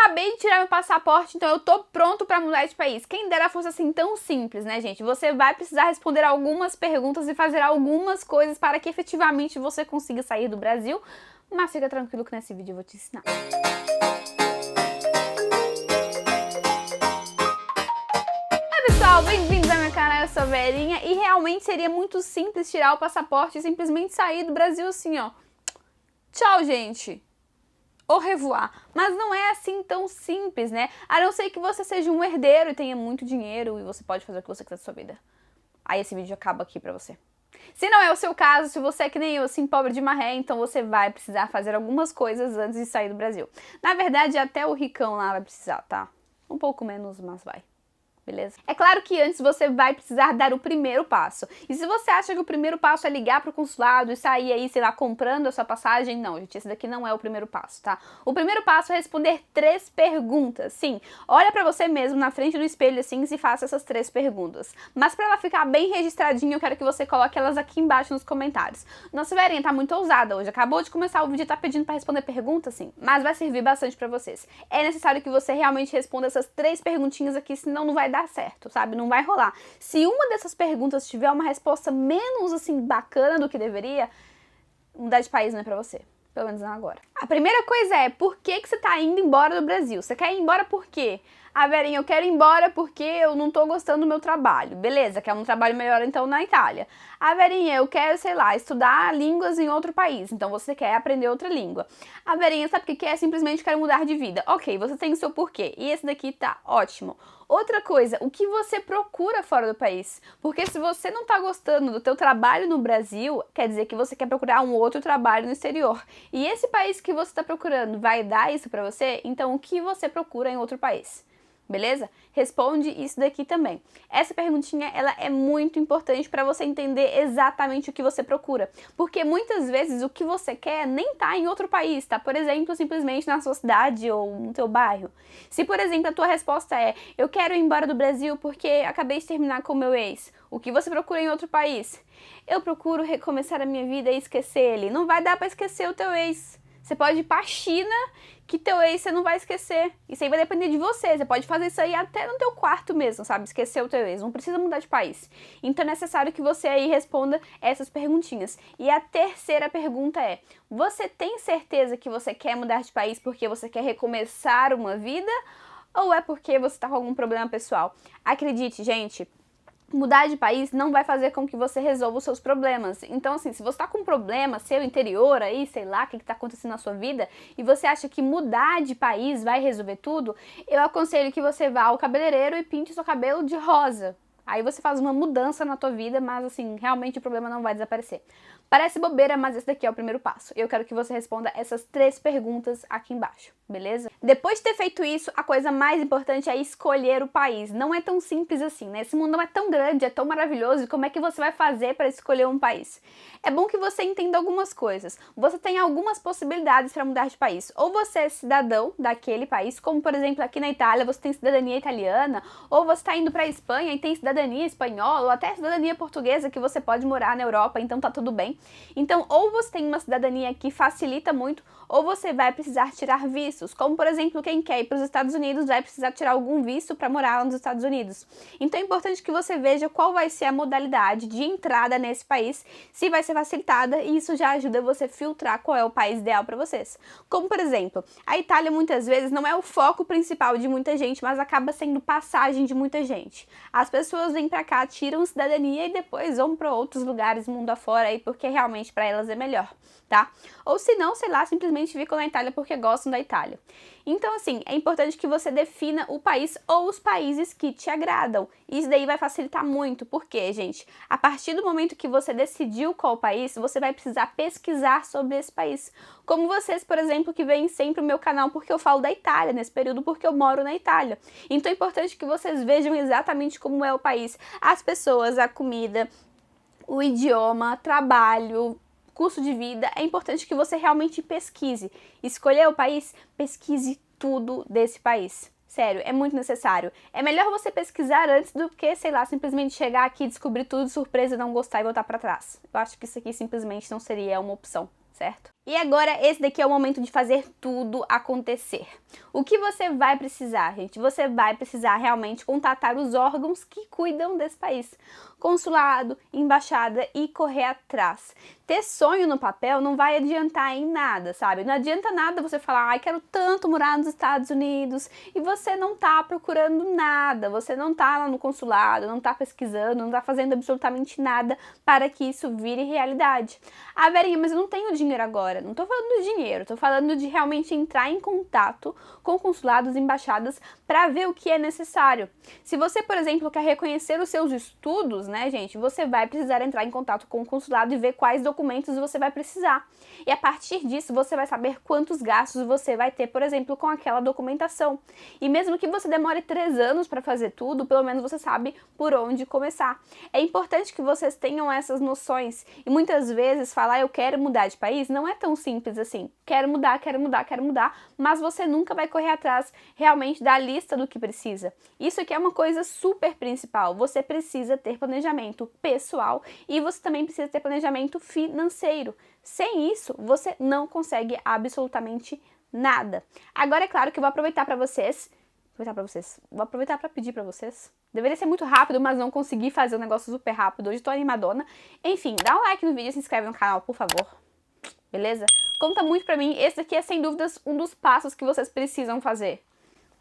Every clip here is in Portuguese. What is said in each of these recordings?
acabei de tirar meu passaporte, então eu tô pronto pra mudar de país. Quem dera fosse assim tão simples, né, gente? Você vai precisar responder algumas perguntas e fazer algumas coisas para que efetivamente você consiga sair do Brasil, mas fica tranquilo que nesse vídeo eu vou te ensinar. Oi pessoal, bem-vindos ao meu canal, eu sou a Verinha e realmente seria muito simples tirar o passaporte e simplesmente sair do Brasil assim, ó. Tchau, gente! Au revoir. Mas não é assim tão simples, né? A não ser que você seja um herdeiro e tenha muito dinheiro e você pode fazer o que você quiser da sua vida. Aí esse vídeo acaba aqui pra você. Se não é o seu caso, se você é que nem eu, assim, pobre de maré, então você vai precisar fazer algumas coisas antes de sair do Brasil. Na verdade, até o ricão lá vai precisar, tá? Um pouco menos, mas vai. Beleza? É claro que antes você vai precisar dar o primeiro passo. E se você acha que o primeiro passo é ligar pro consulado e sair aí, sei lá, comprando a sua passagem, não, gente, esse daqui não é o primeiro passo, tá? O primeiro passo é responder 3 perguntas. Sim, olha pra você mesmo na frente do espelho assim e faça essas 3 perguntas. Mas pra ela ficar bem registradinha, eu quero que você coloque elas aqui embaixo nos comentários. Nossa, Verinha, tá muito ousada hoje. Acabou de começar o vídeo e tá pedindo pra responder perguntas, sim. Mas vai servir bastante pra vocês. É necessário que você realmente responda essas 3 perguntinhas aqui, senão não vai dar certo, sabe? Não vai rolar. Se uma dessas perguntas tiver uma resposta menos, assim, bacana do que deveria, mudar de país não é pra você. Pelo menos não agora. A primeira coisa é, por que você tá indo embora do Brasil? Você quer ir embora por quê? Ah, Verinha, eu quero ir embora porque eu não tô gostando do meu trabalho. Beleza, quer um trabalho melhor então na Itália. Ah, Verinha, eu quero, sei lá, estudar línguas em outro país. Então você quer aprender outra língua. Ah, Verinha, sabe o que é? Simplesmente quero mudar de vida. Ok, você tem o seu porquê. E esse daqui tá ótimo. Outra coisa, o que você procura fora do país? Porque se você não tá gostando do teu trabalho no Brasil, quer dizer que você quer procurar um outro trabalho no exterior. E esse país que você tá procurando vai dar isso pra você? Então o que você procura em outro país? Beleza? Responde isso daqui também. Essa perguntinha, ela é muito importante para você entender exatamente o que você procura. Porque muitas vezes o que você quer nem tá em outro país, tá? Por exemplo, simplesmente na sua cidade ou no teu bairro. Se, por exemplo, a tua resposta é eu quero ir embora do Brasil porque acabei de terminar com o meu ex. O que você procura em outro país? Eu procuro recomeçar a minha vida e esquecer ele. Não vai dar para esquecer o teu ex. Você pode ir pra China, que teu ex você não vai esquecer. Isso aí vai depender de você. Você pode fazer isso aí até no teu quarto mesmo, sabe? Esquecer o teu ex. Não precisa mudar de país. Então é necessário que você aí responda essas perguntinhas. E a terceira pergunta é, você tem certeza que você quer mudar de país porque você quer recomeçar uma vida? Ou é porque você tá com algum problema pessoal? Acredite, gente, mudar de país não vai fazer com que você resolva os seus problemas. Então, assim, se você tá com um problema seu interior aí, sei lá, o que tá acontecendo na sua vida, e você acha que mudar de país vai resolver tudo, eu aconselho que você vá ao cabeleireiro e pinte seu cabelo de rosa. Aí você faz uma mudança na tua vida, mas assim, realmente o problema não vai desaparecer. Parece bobeira, mas esse daqui é o primeiro passo. Eu quero que você responda essas 3 perguntas aqui embaixo, beleza? Depois de ter feito isso, a coisa mais importante é escolher o país. Não é tão simples assim, né? Esse mundo não é tão grande, é tão maravilhoso, e como é que você vai fazer para escolher um país? É bom que você entenda algumas coisas. Você tem algumas possibilidades para mudar de país. Ou você é cidadão daquele país, como por exemplo aqui na Itália, você tem cidadania italiana, ou você está indo para a Espanha e tem cidadania espanhola, ou até cidadania portuguesa, que você pode morar na Europa, então tá tudo bem. Então, ou você tem uma cidadania que facilita muito, ou você vai precisar tirar vistos, como por exemplo, quem quer ir para os Estados Unidos vai precisar tirar algum visto para morar nos Estados Unidos. Então é importante que você veja qual vai ser a modalidade de entrada nesse país, se vai ser facilitada, e isso já ajuda você a filtrar qual é o país ideal para vocês. Como por exemplo, a Itália muitas vezes não é o foco principal de muita gente, mas acaba sendo passagem de muita gente. As pessoas vêm para cá, tiram cidadania e depois vão para outros lugares mundo afora aí, porque realmente para elas é melhor, tá? Ou se não, sei lá, simplesmente ficam na Itália porque gostam da Itália. Então, assim, é importante que você defina o país ou os países que te agradam. Isso daí vai facilitar muito, porque, gente, a partir do momento que você decidiu qual país, você vai precisar pesquisar sobre esse país. Como vocês, por exemplo, que veem sempre o meu canal porque eu falo da Itália, nesse período porque eu moro na Itália. Então é importante que vocês vejam exatamente como é o país, as pessoas, a comida, o idioma, trabalho, custo de vida. É importante que você realmente pesquise. Escolher o país, pesquise tudo desse país. Sério, é muito necessário. É melhor você pesquisar antes do que, sei lá, simplesmente chegar aqui, descobrir tudo de surpresa, não gostar e voltar pra trás. Eu acho que isso aqui simplesmente não seria uma opção, certo? E agora, esse daqui é o momento de fazer tudo acontecer. O que você vai precisar, gente? Você vai precisar realmente contatar os órgãos que cuidam desse país. Consulado, embaixada e correr atrás. Ter sonho no papel não vai adiantar em nada, sabe? Não adianta nada você falar, ai, quero tanto morar nos Estados Unidos, e você não tá procurando nada, você não tá lá no consulado, não tá pesquisando, não tá fazendo absolutamente nada para que isso vire realidade. Ah, Verinha, mas eu não tenho dinheiro agora. Não tô falando de dinheiro, tô falando de realmente entrar em contato com consulados e embaixadas para ver o que é necessário. Se você, por exemplo, quer reconhecer os seus estudos, né, gente, você vai precisar entrar em contato com o consulado e ver quais documentos você vai precisar. E a partir disso, você vai saber quantos gastos você vai ter, por exemplo, com aquela documentação. E mesmo que você demore 3 anos para fazer tudo, pelo menos você sabe por onde começar. É importante que vocês tenham essas noções. E muitas vezes falar eu quero mudar de país não é tão simples assim. Quero mudar, mas você nunca vai correr atrás realmente da lista do que precisa. Isso aqui é uma coisa super principal. Você precisa ter planejamento pessoal e você também precisa ter planejamento financeiro. Sem isso, você não consegue absolutamente nada. Agora é claro que eu vou aproveitar para pedir para vocês. Deveria ser muito rápido, mas não consegui fazer um negócio super rápido. Hoje tô animadona. Enfim, dá um like no vídeo e se inscreve no canal, por favor. Beleza? Conta muito pra mim. Esse daqui é, sem dúvidas, um dos passos que vocês precisam fazer.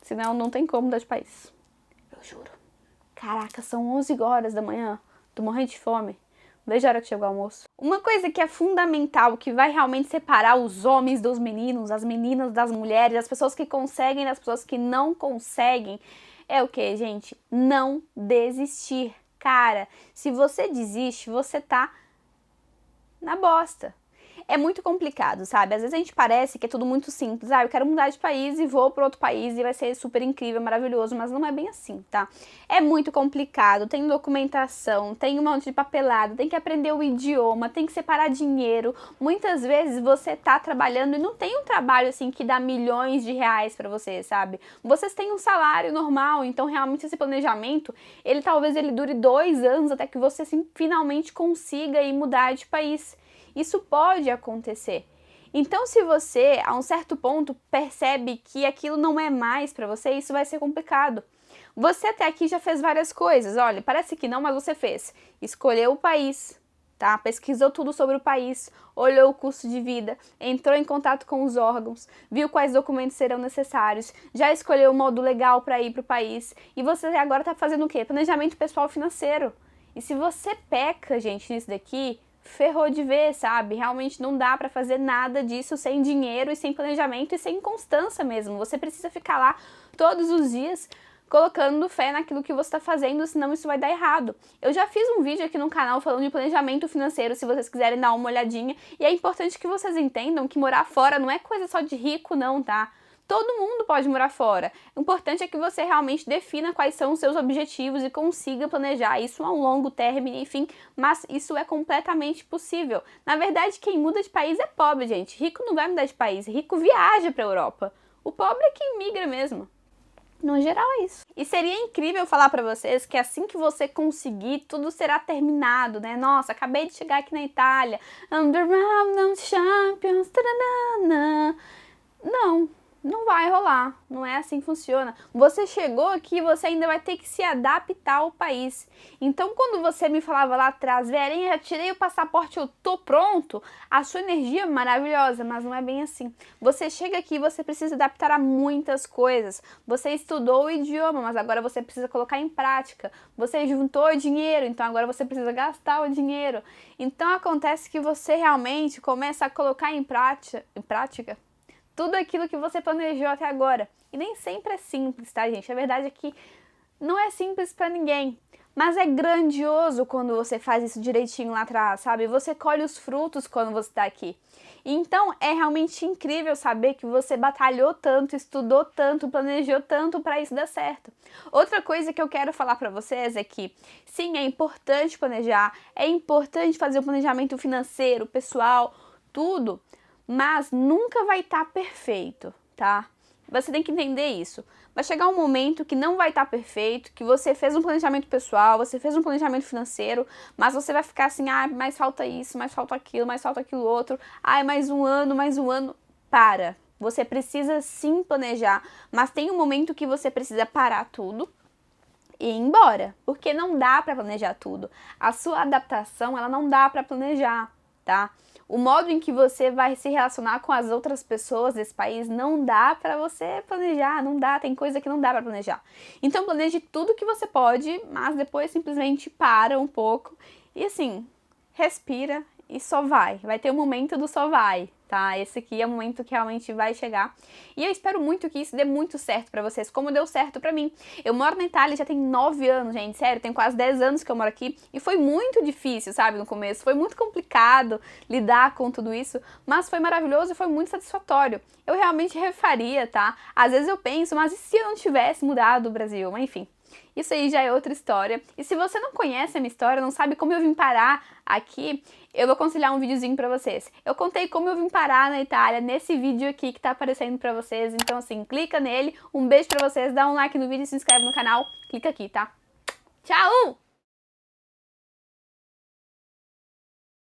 Senão, não tem como mudar de país. Eu juro. Caraca, são 11 horas da manhã. Tô morrendo de fome. Veja a hora que chegou o almoço. Uma coisa que é fundamental, que vai realmente separar os homens dos meninos, as meninas das mulheres, as pessoas que conseguem das pessoas que não conseguem, é o que, gente? Não desistir. Cara, se você desiste, você tá na bosta. É muito complicado, sabe? Às vezes a gente parece que é tudo muito simples. Ah, eu quero mudar de país e vou para outro país e vai ser super incrível, maravilhoso, mas não é bem assim, tá? É muito complicado, tem documentação, tem um monte de papelada, tem que aprender o idioma, tem que separar dinheiro. Muitas vezes você tá trabalhando e não tem um trabalho assim que dá milhões de reais para você, sabe? Vocês têm um salário normal, então realmente esse planejamento, talvez ele dure 2 anos até que você finalmente consiga ir mudar de país. Isso pode acontecer. Então, se você, a um certo ponto, percebe que aquilo não é mais para você, isso vai ser complicado. Você até aqui já fez várias coisas. Olha, parece que não, mas você fez. Escolheu o país, tá? Pesquisou tudo sobre o país, olhou o custo de vida, entrou em contato com os órgãos, viu quais documentos serão necessários, já escolheu o modo legal para ir para o país. E você agora está fazendo o quê? Planejamento pessoal financeiro. E se você peca, gente, nisso daqui, ferrou de vez, sabe? Realmente não dá pra fazer nada disso sem dinheiro e sem planejamento e sem constância mesmo. Você precisa ficar lá todos os dias colocando fé naquilo que você tá fazendo, senão isso vai dar errado. Eu já fiz um vídeo aqui no canal falando de planejamento financeiro, se vocês quiserem dar uma olhadinha. E é importante que vocês entendam que morar fora não é coisa só de rico não, tá? Todo mundo pode morar fora. O importante é que você realmente defina quais são os seus objetivos e consiga planejar isso a um longo término, enfim, mas isso é completamente possível. Na verdade, quem muda de país é pobre, gente. Rico não vai mudar de país, rico viaja para a Europa. O pobre é quem migra mesmo. No geral é isso. E seria incrível falar pra vocês que assim que você conseguir, tudo será terminado, né? Nossa, acabei de chegar aqui na Itália. I'm the round of champions. Taranana. Não vai rolar, não é assim que funciona. Você chegou aqui, você ainda vai ter que se adaptar ao país. Então, quando você me falava lá atrás, Verinha, já tirei o passaporte, eu tô pronto, a sua energia é maravilhosa, mas não é bem assim. Você chega aqui e você precisa adaptar a muitas coisas. Você estudou o idioma, mas agora você precisa colocar em prática. Você juntou dinheiro, então agora você precisa gastar o dinheiro. Então, acontece que você realmente começa a colocar em prática tudo aquilo que você planejou até agora. E nem sempre é simples, tá, gente? A verdade é que não é simples pra ninguém. Mas é grandioso quando você faz isso direitinho lá atrás, sabe? Você colhe os frutos quando você tá aqui. Então, é realmente incrível saber que você batalhou tanto, estudou tanto, planejou tanto pra isso dar certo. Outra coisa que eu quero falar pra vocês é que, sim, é importante planejar, é importante fazer um planejamento financeiro, pessoal, tudo, mas nunca vai estar perfeito, tá? Você tem que entender isso. Vai chegar um momento que não vai estar perfeito, que você fez um planejamento pessoal, você fez um planejamento financeiro, mas você vai ficar assim, mais falta isso, mais falta aquilo outro, mais um ano, mais um ano. Para. Você precisa sim planejar, mas tem um momento que você precisa parar tudo e ir embora, porque não dá para planejar tudo. A sua adaptação, ela não dá para planejar, tá? O modo em que você vai se relacionar com as outras pessoas desse país não dá para você planejar, não dá, tem coisa que não dá para planejar. Então planeje tudo que você pode, mas depois simplesmente para um pouco e assim, respira e só vai. Vai ter o momento do só vai, tá? Esse aqui é o momento que realmente vai chegar. E eu espero muito que isso dê muito certo pra vocês, como deu certo pra mim. Eu moro na Itália já tem 9 anos, gente, sério, tem quase 10 anos que eu moro aqui. E foi muito difícil, sabe, no começo. Foi muito complicado lidar com tudo isso, mas foi maravilhoso e foi muito satisfatório. Eu realmente refaria, tá? Às vezes eu penso, mas e se eu não tivesse mudado o Brasil? Mas, enfim. Isso aí já é outra história. E se você não conhece a minha história, não sabe como eu vim parar aqui, eu vou aconselhar um videozinho pra vocês. Eu contei como eu vim parar na Itália nesse vídeo aqui que tá aparecendo pra vocês. Então assim, clica nele. Um beijo pra vocês, dá um like no vídeo, se inscreve no canal. Clica aqui, tá? Tchau!